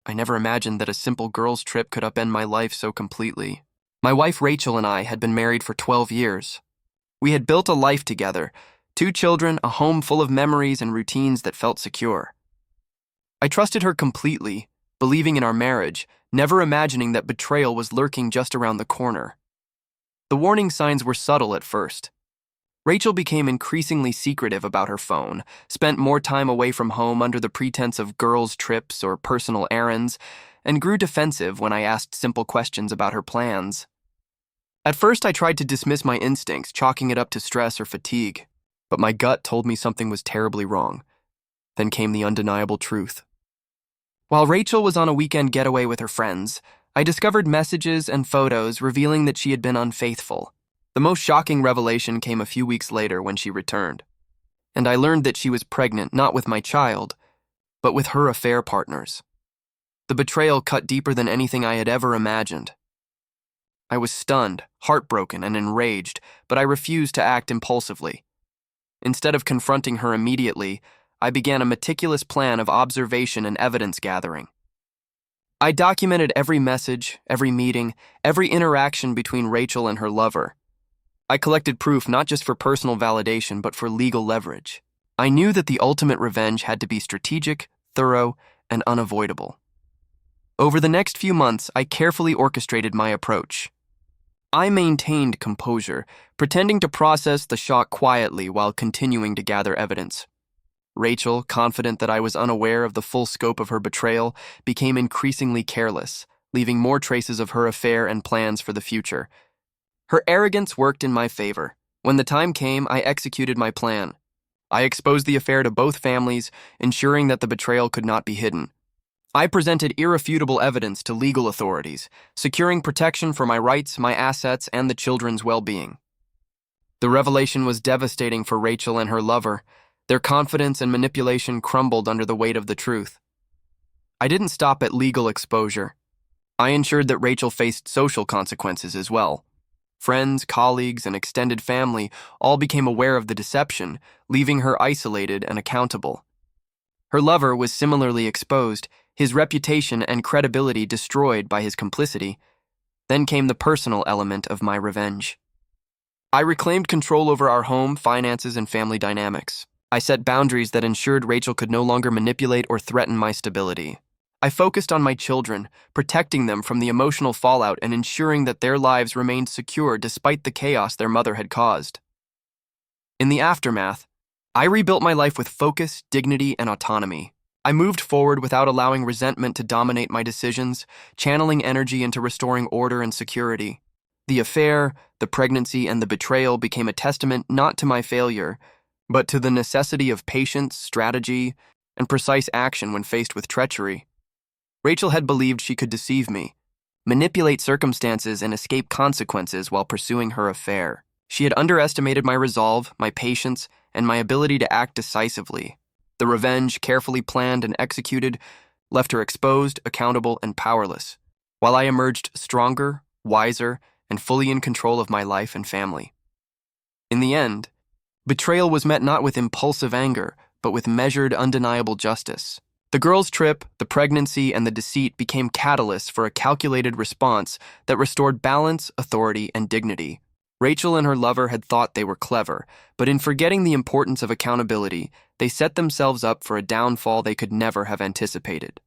I never imagined that a simple girls' trip could upend my life so completely. My wife Rachel and I had been married for 12 years. We had built a life together, 2 children, a home full of memories and routines that felt secure. I trusted her completely, believing in our marriage, never imagining that betrayal was lurking just around the corner. The warning signs were subtle at first. Rachel became increasingly secretive about her phone, spent more time away from home under the pretense of girls' trips or personal errands, and grew defensive when I asked simple questions about her plans. At first, I tried to dismiss my instincts, chalking it up to stress or fatigue, but my gut told me something was terribly wrong. Then came the undeniable truth. While Rachel was on a weekend getaway with her friends, I discovered messages and photos revealing that she had been unfaithful. The most shocking revelation came a few weeks later when she returned, and I learned that she was pregnant not with my child, but with her affair partners. The betrayal cut deeper than anything I had ever imagined. I was stunned, heartbroken, and enraged, but I refused to act impulsively. Instead of confronting her immediately, I began a meticulous plan of observation and evidence gathering. I documented every message, every meeting, every interaction between Rachel and her lover. I collected proof not just for personal validation, but for legal leverage. I knew that the ultimate revenge had to be strategic, thorough, and unavoidable. Over the next few months, I carefully orchestrated my approach. I maintained composure, pretending to process the shock quietly while continuing to gather evidence. Rachel, confident that I was unaware of the full scope of her betrayal, became increasingly careless, leaving more traces of her affair and plans for the future. Her arrogance worked in my favor. When the time came, I executed my plan. I exposed the affair to both families, ensuring that the betrayal could not be hidden. I presented irrefutable evidence to legal authorities, securing protection for my rights, my assets, and the children's well-being. The revelation was devastating for Rachel and her lover. Their confidence and manipulation crumbled under the weight of the truth. I didn't stop at legal exposure. I ensured that Rachel faced social consequences as well. Friends, colleagues, and extended family all became aware of the deception, leaving her isolated and accountable. Her lover was similarly exposed, his reputation and credibility destroyed by his complicity. Then came the personal element of my revenge. I reclaimed control over our home, finances, and family dynamics. I set boundaries that ensured Rachel could no longer manipulate or threaten my stability. I focused on my children, protecting them from the emotional fallout and ensuring that their lives remained secure despite the chaos their mother had caused. In the aftermath, I rebuilt my life with focus, dignity, and autonomy. I moved forward without allowing resentment to dominate my decisions, channeling energy into restoring order and security. The affair, the pregnancy, and the betrayal became a testament not to my failure, but to the necessity of patience, strategy, and precise action when faced with treachery. Rachel had believed she could deceive me, manipulate circumstances, and escape consequences while pursuing her affair. She had underestimated my resolve, my patience, and my ability to act decisively. The revenge, carefully planned and executed, left her exposed, accountable, and powerless, while I emerged stronger, wiser, and fully in control of my life and family. In the end, betrayal was met not with impulsive anger, but with measured, undeniable justice. The girls' trip, the pregnancy, and the deceit became catalysts for a calculated response that restored balance, authority, and dignity. Rachel and her lover had thought they were clever, but in forgetting the importance of accountability, they set themselves up for a downfall they could never have anticipated.